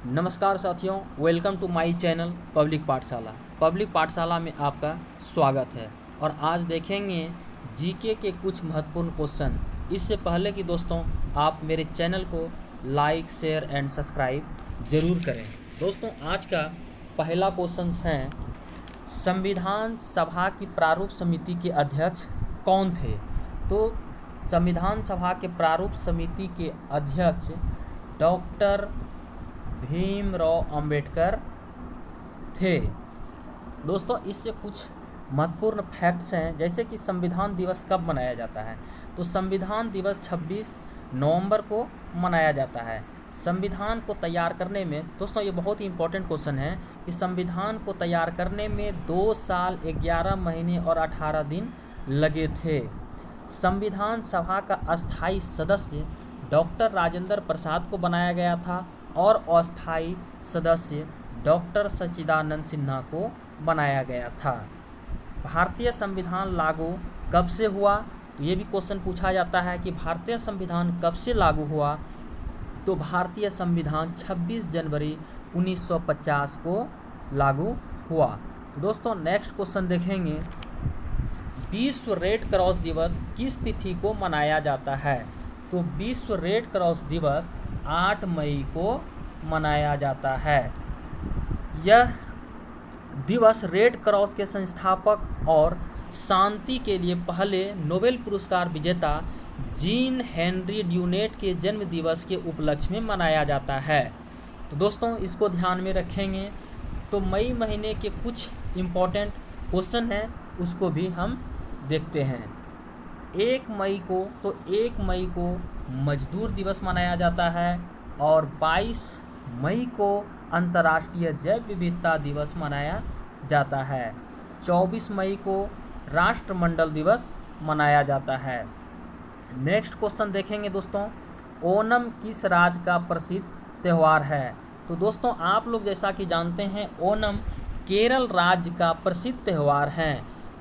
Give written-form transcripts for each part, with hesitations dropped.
नमस्कार साथियों, welcome to my channel public Pathshala. Public Pathshala में आपका स्वागत है और आज देखेंगे जीके के कुछ महत्वपूर्ण क्वेश्चन। इससे पहले कि दोस्तों आप मेरे चैनल को लाइक, शेयर एंड सब्सक्राइब ज़रूर करें। दोस्तों आज का पहला क्वेश्चन है, संविधान सभा की प्रारूप समिति के अध्यक्ष कौन थे? तो संविधान सभा के प्रारूप समिति के अध्यक्ष डॉक्टर भीमराव अंबेडकर थे। दोस्तों इससे कुछ महत्वपूर्ण फैक्ट्स हैं, जैसे कि संविधान दिवस कब मनाया जाता है। तो संविधान दिवस 26 नवंबर को मनाया जाता है। संविधान को तैयार करने में, दोस्तों ये बहुत ही इम्पोर्टेंट क्वेश्चन है कि संविधान को तैयार करने में 2 साल 11 महीने और 18 दिन लगे थे। संविधान सभा का अस्थायी सदस्य डॉक्टर राजेंद्र प्रसाद को बनाया गया था और अस्थायी सदस्य डॉक्टर सच्चिदानंद सिन्हा को बनाया गया था। भारतीय संविधान लागू कब से हुआ? तो ये भी क्वेश्चन पूछा जाता है कि भारतीय संविधान कब से लागू हुआ। तो भारतीय संविधान 26 जनवरी 1950 को लागू हुआ। दोस्तों नेक्स्ट क्वेश्चन देखेंगे, विश्व रेड क्रॉस दिवस किस तिथि को मनाया जाता है? तो विश्व रेड क्रॉस दिवस 8 मई को मनाया जाता है। यह दिवस रेड क्रॉस के संस्थापक और शांति के लिए पहले नोबेल पुरस्कार विजेता जीन हेनरी ड्यूनेट के जन्म दिवस के उपलक्ष्य में मनाया जाता है। तो दोस्तों इसको ध्यान में रखेंगे। तो मई महीने के कुछ इम्पोर्टेंट क्वेश्चन हैं, उसको भी हम देखते हैं। 1 मई को मजदूर दिवस मनाया जाता है और 22 मई को अंतर्राष्ट्रीय जैव विविधता दिवस मनाया जाता है। 24 मई को राष्ट्रमंडल दिवस मनाया जाता है। नेक्स्ट क्वेश्चन देखेंगे दोस्तों, ओणम किस राज्य का प्रसिद्ध त्यौहार है? तो दोस्तों आप लोग जैसा कि जानते हैं, ओणम केरल राज्य का प्रसिद्ध त्यौहार है।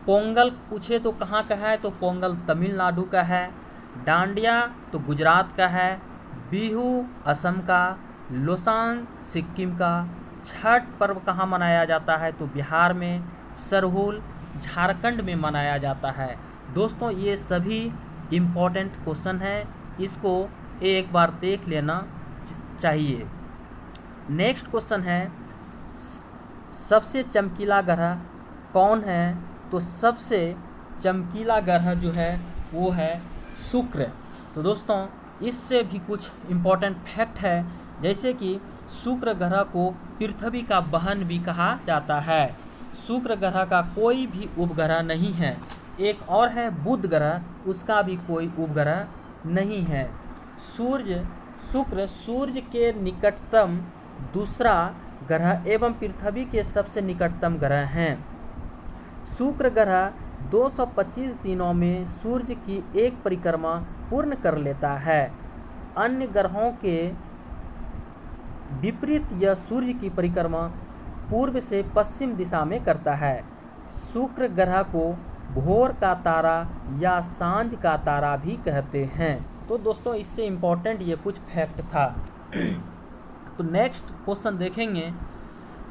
पोंगल पूछे तो कहाँ का है? तो पोंगल तमिलनाडु का है। डांडिया तो गुजरात का है। बिहू असम का। लोसांग सिक्किम का। छठ पर्व कहाँ मनाया जाता है? तो बिहार में। सरहुल झारखंड में मनाया जाता है। दोस्तों ये सभी इम्पोर्टेंट क्वेश्चन हैं, इसको एक बार देख लेना चाहिए। नेक्स्ट क्वेश्चन है, सबसे चमकीला ग्रह कौन है? तो सबसे चमकीला ग्रह जो है वो है शुक्र। तो दोस्तों इससे भी कुछ इम्पोर्टेंट फैक्ट है, जैसे कि शुक्र ग्रह को पृथ्वी का बहन भी कहा जाता है। शुक्र ग्रह का कोई भी उपग्रह नहीं है। एक और है बुध ग्रह, उसका भी कोई उपग्रह नहीं है। शुक्र सूर्य के निकटतम दूसरा ग्रह एवं पृथ्वी के सबसे निकटतम ग्रह हैं। शुक्र ग्रह 225 दिनों में सूर्य की एक परिक्रमा पूर्ण कर लेता है। अन्य ग्रहों के विपरीत यह सूर्य की परिक्रमा पूर्व से पश्चिम दिशा में करता है। शुक्र ग्रह को भोर का तारा या सांझ का तारा भी कहते हैं। तो दोस्तों इससे इम्पोर्टेंट ये कुछ फैक्ट था। तो नेक्स्ट क्वेश्चन देखेंगे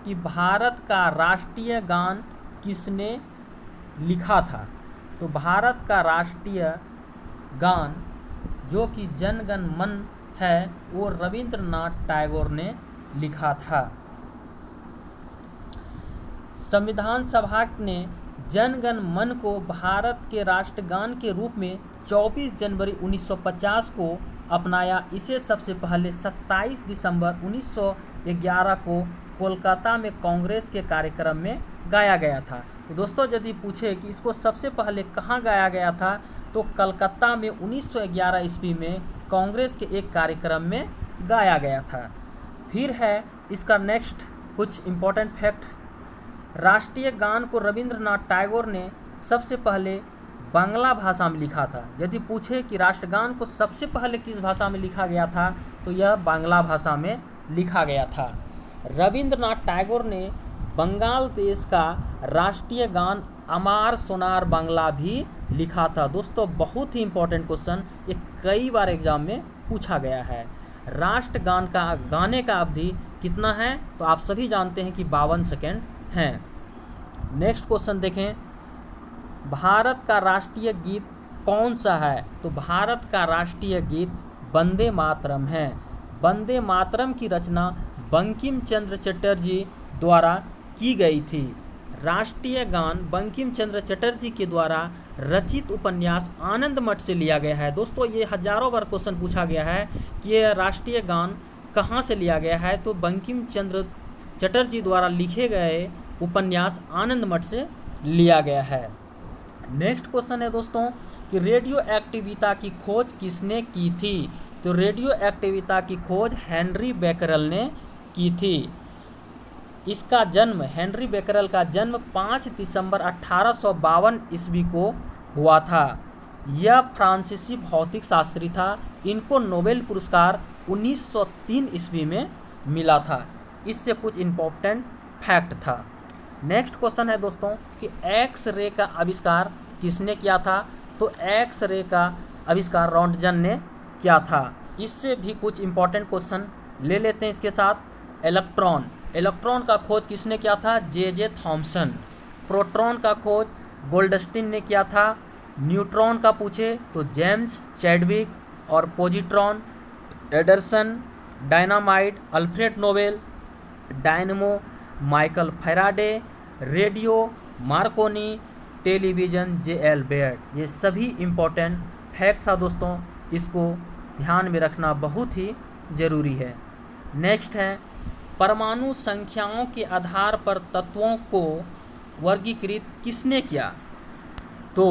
कि भारत का राष्ट्रीय गान किसने लिखा था? तो भारत का राष्ट्रीय गान जो कि जन गण मन है वो रविंद्रनाथ टैगोर ने लिखा था। संविधान सभा ने जन गण मन को भारत के राष्ट्रगान के रूप में 24 जनवरी 1950 को अपनाया। इसे सबसे पहले 27 दिसंबर 1911 को कोलकाता में कांग्रेस के कार्यक्रम में गाया गया था। तो दोस्तों यदि पूछे कि इसको सबसे पहले कहाँ गाया गया था, तो कलकत्ता में 1911 ईस्वी में कांग्रेस के एक कार्यक्रम में गाया गया था। फिर है इसका नेक्स्ट कुछ इम्पोर्टेंट फैक्ट, राष्ट्रीय गान को रविंद्रनाथ टैगोर ने सबसे पहले बांग्ला भाषा में लिखा था। यदि पूछे कि राष्ट्रगान को सबसे पहले किस भाषा में लिखा गया था, तो यह बांग्ला भाषा में लिखा गया था। रविंद्रनाथ टैगोर ने बंगाल देश का राष्ट्रीय गान अमार सोनार बांग्ला भी लिखा था। दोस्तों बहुत ही इम्पोर्टेंट क्वेश्चन, ये कई बार एग्जाम में पूछा गया है। राष्ट्रगान का गाने का अवधि कितना है, तो आप सभी जानते हैं कि 52 सेकेंड हैं। नेक्स्ट क्वेश्चन देखें, भारत का राष्ट्रीय गीत कौन सा है? तो भारत का राष्ट्रीय गीत वंदे मातरम है। वंदे मातरम की रचना बंकिम चंद्र चटर्जी द्वारा की गई थी। राष्ट्रीय गान बंकिम चंद्र चटर्जी के द्वारा रचित उपन्यास आनंद मठ से लिया गया है। दोस्तों ये हजारों बार क्वेश्चन पूछा गया है कि ये राष्ट्रीय गान कहाँ से लिया गया है, तो बंकिम चंद्र चटर्जी द्वारा लिखे गए उपन्यास आनंद मठ से लिया गया है। नेक्स्ट क्वेश्चन है दोस्तों कि रेडियो एक्टिविता की खोज किसने की थी? तो रेडियो एक्टिविता की खोज हेनरी बेकरल ने की थी। इसका जन्म, हेनरी बेकरल का जन्म 5 दिसंबर 1852 ईस्वी को हुआ था। यह फ्रांसीसी भौतिक शास्त्री था। इनको नोबेल पुरस्कार 1903 ईस्वी में मिला था। इससे कुछ इम्पोर्टेंट फैक्ट था। नेक्स्ट क्वेश्चन है दोस्तों कि एक्स रे का आविष्कार किसने किया था? तो एक्स रे का आविष्कार रॉन्टजन ने किया था। इससे भी कुछ इम्पोर्टेंट क्वेश्चन ले लेते हैं इसके साथ। इलेक्ट्रॉन का खोज किसने किया था? J Thomson. प्रोटॉन का खोज गोल्डस्टीन ने किया था। न्यूट्रॉन का पूछे तो जेम्स चैडविक। और positron Anderson. Dynamite Alfred Nobel. Dynamo Michael Faraday. Radio Marconi. Television J L. Baird. ये सभी इम्पोर्टेंट फैक्ट था दोस्तों, इसको ध्यान में रखना बहुत ही ज़रूरी है। नेक्स्ट है, परमाणु संख्याओं के आधार पर तत्वों को वर्गीकृत किसने किया? तो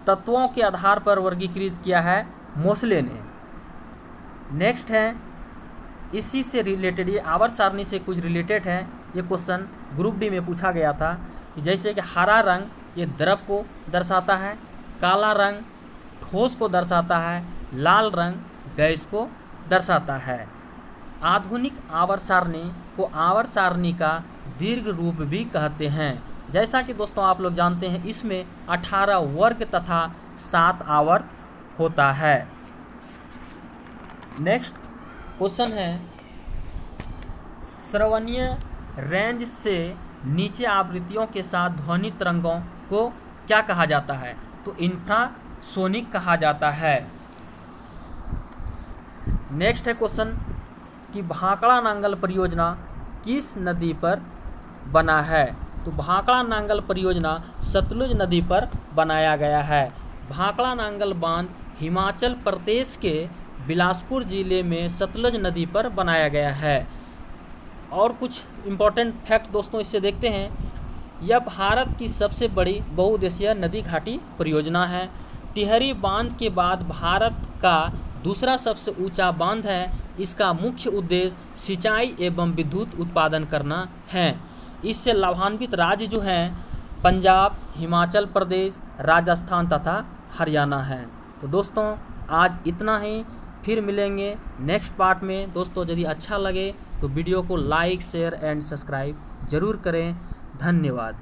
तत्वों के आधार पर वर्गीकृत किया है मोसले ने। नेक्स्ट है, इसी से रिलेटेड, ये आवर्त सारणी से कुछ रिलेटेड है। ये क्वेश्चन ग्रुप डी में पूछा गया था कि जैसे कि हरा रंग ये द्रव को दर्शाता है, काला रंग ठोस को दर्शाता है, लाल रंग गैस को दर्शाता है। आधुनिक आवर्त सारणी को आवर्त सारणी का दीर्घ रूप भी कहते हैं। जैसा कि दोस्तों आप लोग जानते हैं, इसमें 18 वर्ग तथा 7 आवर्त होता है। नेक्स्ट क्वेश्चन है, श्रवणीय रेंज से नीचे आवृत्तियों के साथ ध्वनि तरंगों को क्या कहा जाता है? तो इंफ्रासोनिक कहा जाता है। नेक्स्ट है क्वेश्चन कि भाखड़ा नांगल परियोजना किस नदी पर बना है? तो भाखड़ा नांगल परियोजना सतलुज नदी पर बनाया गया है। भाखड़ा नांगल बांध हिमाचल प्रदेश के बिलासपुर जिले में सतलुज नदी पर बनाया गया है। और कुछ इम्पोर्टेंट फैक्ट दोस्तों इससे देखते हैं। यह भारत की सबसे बड़ी बहुउद्देशीय नदी घाटी परियोजना है। टिहरी बांध के बाद भारत का दूसरा सबसे ऊंचा बांध है। इसका मुख्य उद्देश्य सिंचाई एवं विद्युत उत्पादन करना है। इससे लाभान्वित राज्य जो हैं पंजाब, हिमाचल प्रदेश, राजस्थान तथा हरियाणा हैं। तो दोस्तों आज इतना ही, फिर मिलेंगे नेक्स्ट पार्ट में। दोस्तों यदि अच्छा लगे तो वीडियो को लाइक, शेयर एंड सब्सक्राइब जरूर करें। धन्यवाद।